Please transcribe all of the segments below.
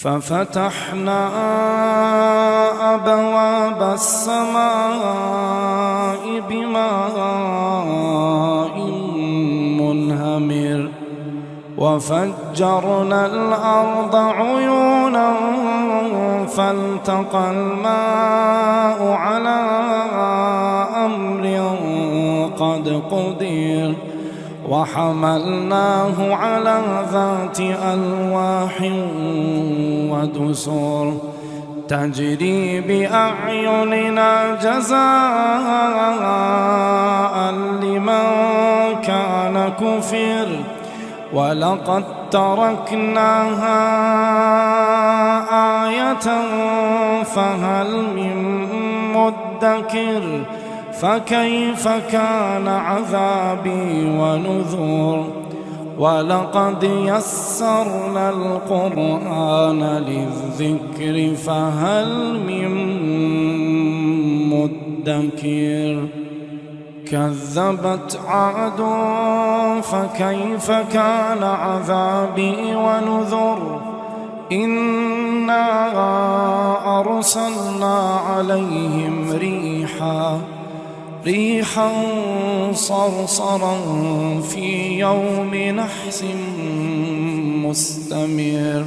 ففتحنا أبواب السماء بماء منهمر وفجرنا الأرض عيونا فالتقى الماء على أمر قد قدر وحملناه على ذات ألواح ودسر تجري بأعيننا جزاء لمن كان كفر ولقد تركناها آية فهل من مدكر فكيف كان عذابي ونذر ولقد يسرنا القرآن للذكر فهل من مدكر كذبت عاد فكيف كان عذابي ونذر إنا أرسلنا عليهم ريحا صرصرا في يوم نحس مستمر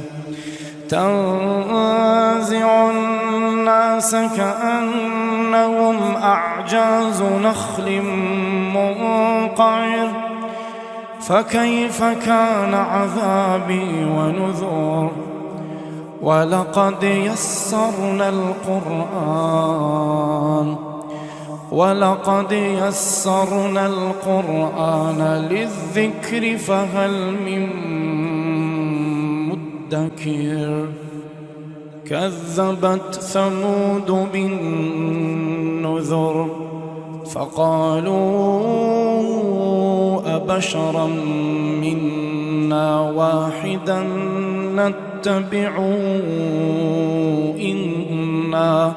تنزع الناس كأنهم أعجاز نخل منقعر فكيف كان عذابي ونذر ولقد يسرنا القرآن للذكر فهل من مدكر كذبت ثمود بالنذر فقالوا أبشرا منا واحدا نتبعه إنا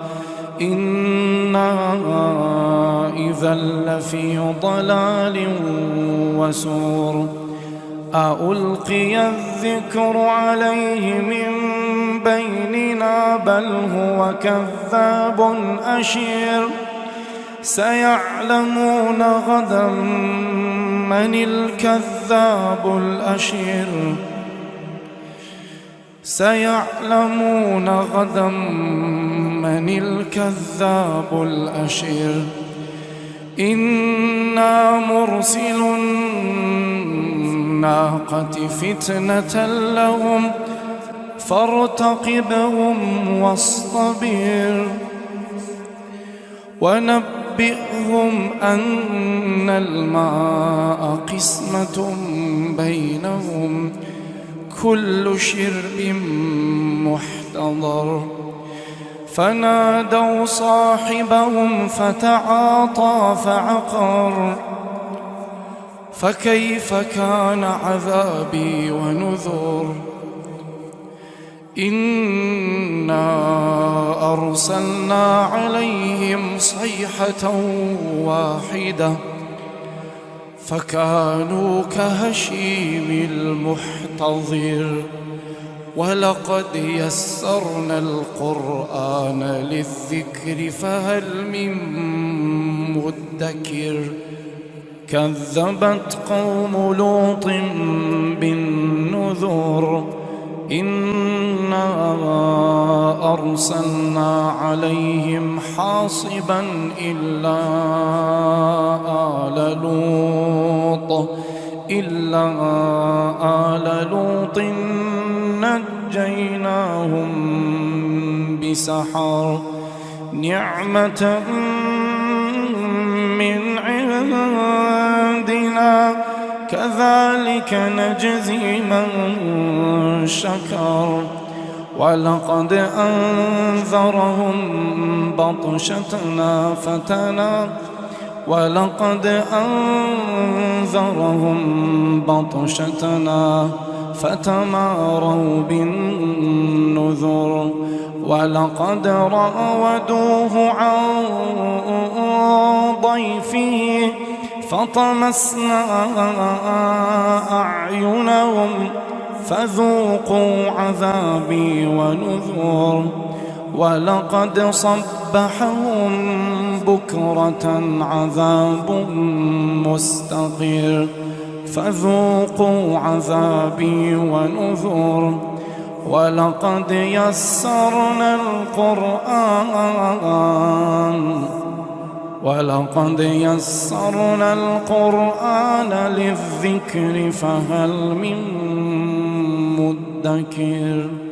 إذا لفي ضلال وسعر ألقي الذكر عليه من بيننا بل هو كذاب أشير سيعلمون غدا من الكذاب الأشير سيعلمون غدا من الكذاب الأشير إنا مرسل الناقة فتنة لهم فارتقبهم واصطبر ونبئهم أن الماء قسمة بينهم كل شرب محتضر فنادوا صاحبهم فتعاطى فعقر فكيف كان عذابي ونذر إنا أرسلنا عليهم صيحة واحدة فكانوا كهشيم المحتضر ولقد يسرنا القرآن للذكر فهل من مدكر كذبت قوم لوط بالنذر إنا أرسلنا عليهم حاصبا إلا آل لوط نجيناهم بسحر نعمة من عندنا كذلك نجزي من شكر ولقد أنذرهم بطشتنا فتماروا بالنذر ولقد راودوه عن ضيفه فطمسنا أعينهم فذوقوا عذابي ونذر ولقد صبحهم بكرة عذاب مستقر فذوقوا عذابي ونذر ولقد يسرنا القرآن للذكر فهل من مدكر